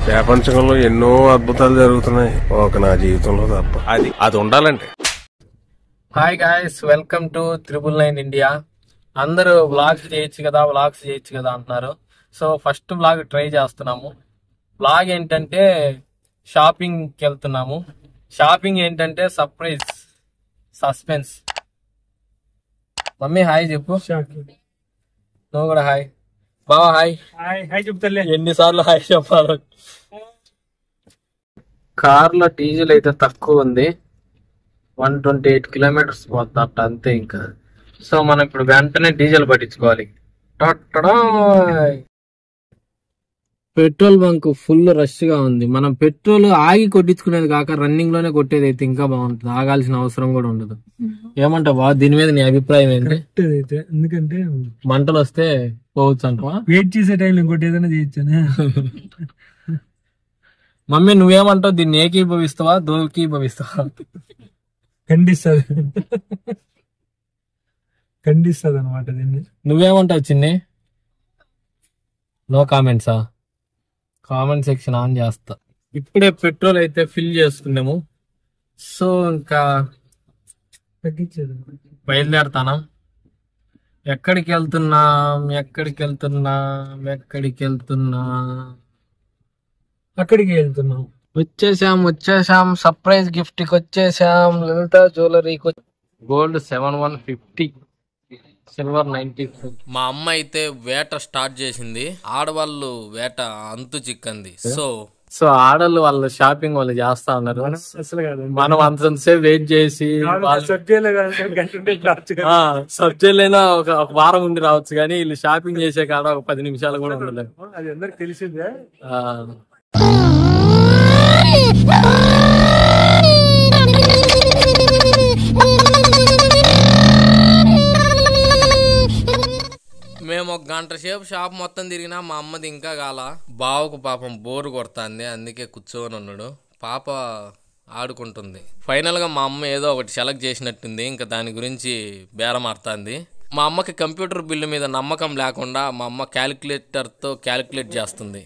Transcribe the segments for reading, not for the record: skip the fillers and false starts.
ప్రపంచంలో ఎన్నో అద్భుతాలు జరుగుతున్నాయి, ఒక నా జీవితంలో తప్ప. అది ఉండాలంటే. Hi guys, welcome to 999 India. అందరూ వ్లాగ్స్ చేయొచ్చు కదా అంటున్నారు. సో ఫస్ట్ వ్లాగ్ ట్రై చేస్తున్నాము. వ్లాగ్ ఏంటంటే షాపింగ్కి వెళ్తున్నాము. షాపింగ్ ఏంటంటే సర్ప్రైజ్, సస్పెన్స్. మమ్మీ హాయ్ చెప్పు. నువ్వు కూడా హాయ్. బావా హాయ్. హాయ్ చెప్తాలే. ఎన్నిసార్లు హాయ్ చెప్పాలి. కార్లో డీజిల్ అయితే తక్కువ ఉంది, 128 కిలోమీటర్స్ పోతాట అంతే. ఇంకా సో మనం ఇప్పుడు వెంటనే డీజిల్ పట్టించుకోవాలి. పెట్రోల్ బంక్ ఫుల్ రష్ గా ఉంది. మనం పెట్రోల్ ఆగి కొట్టించుకునేది కాక రన్నింగ్ లోనే కొట్టేది అయితే ఇంకా బాగుంటుంది, ఆగాల్సిన అవసరం కూడా ఉండదు. ఏమంటావు బావ, దీని మీద నీ అభిప్రాయం ఏంటి? అయితే ఎందుకంటే మంటలు వస్తే పోవచ్చు అంటావా? వెయిట్ చేసే టైంలో ఇంకోటి ఏదైనా చేయొచ్చానే. మమ్మీ నువ్వేమంటావు, దీన్ని ఏకీభవిస్తావా దోకీభవిస్తావా? ఖండిస్తుంది అనమాట దీన్ని. నువ్వేమంటావు చిన్ని? నో కామెంట్సా? కామెంట్ సెక్షన్ ఆన్ చేస్తా. ఇప్పుడే పెట్రోల్ అయితే ఫిల్ చేసుకున్నాము. సో ఇంకా తగ్గించేది బయలుదేరుతానా. ఎక్కడికి వెళ్తున్నాం? అక్కడికి వెళ్తున్నాం. వచ్చేసాం. సర్ప్రైజ్ గిఫ్ట్ కి వచ్చేసాం. లలిత జ్యువెలరీకి. Gold 7150, silver 94. మా అమ్మ అయితే వేట స్టార్ట్ చేసింది. ఆడవాళ్ళు వేట అంతు చిక్కంది. సో ఆడవాళ్ళు వాళ్ళ షాపింగ్ వాళ్ళు చేస్తా ఉన్నారు. అసలు కాదు, మనం అంతసేపు వెయిట్ చేసి సబ్జెక్టులైనా ఒక వారం ఉండి రావచ్చు, కానీ వీళ్ళు షాపింగ్ చేసే కాడ ఒక 10 నిమిషాలు కూడా ఉండలేదు. అది అందరికి తెలిసిందే. మేము ఒక గంట సేపు షాప్ మొత్తం తిరిగినా మా అమ్మది ఇంకా కాల. బావకు పాపం బోరు కొడుతుంది, అందుకే కూర్చొని ఉన్నాడు. పాప ఆడుకుంటుంది. ఫైనల్ గా మా అమ్మ ఏదో ఒకటి సెలెక్ట్ చేసినట్టుంది, ఇంకా దాని గురించి బేరమాడుతుంది. మా అమ్మకి కంప్యూటర్ బిల్లు మీద నమ్మకం లేకుండా మా అమ్మ క్యాలిక్యులేటర్ తో క్యాలిక్యులేట్ చేస్తుంది.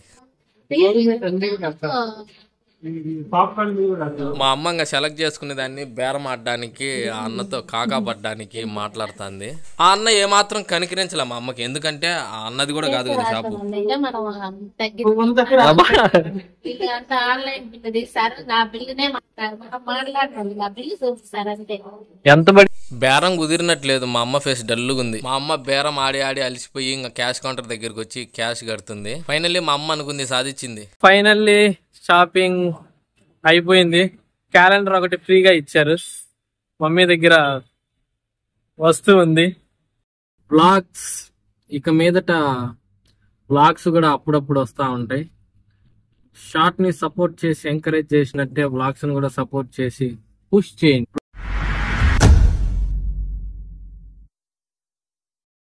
మా అమ్మ ఇంకా సెలెక్ట్ చేసుకునే దాన్ని బేరం ఆడడానికి, ఆ అన్నతో కాకాపడ్డానికి మాట్లాడుతుంది. ఆ అన్న ఏమాత్రం కనికరించలే మా అమ్మకి, ఎందుకంటే ఆ అన్నది కూడా కాదు కదా షాపు. ఎంత బేరం కుదిరినట్లేదు. మా అమ్మ ఫేస్ డల్లుగుంది. మా అమ్మ బేరం ఆడి అలిసిపోయి ఇంకా క్యాష్ కౌంటర్ దగ్గరికి వచ్చి క్యాష్ కడుతుంది. ఫైనల్లీ మా అమ్మ అనుకుంది సాధించింది. ఫైనల్లీ షాపింగ్ అయిపోయింది. క్యాలెండర్ ఒకటి ఫ్రీగా ఇచ్చారు. మమ్మీ దగ్గర వస్తువు ఉంది. బ్లాగ్స్ ఇక మీదట బ్లాగ్స్ కూడా అప్పుడప్పుడు వస్తూ ఉంటాయి. షార్ట్ ని సపోర్ట్ చేసి ఎంకరేజ్ చేసినట్టే బ్లాగ్స్ ని కూడా సపోర్ట్ చేసి పుష్ చేయండి.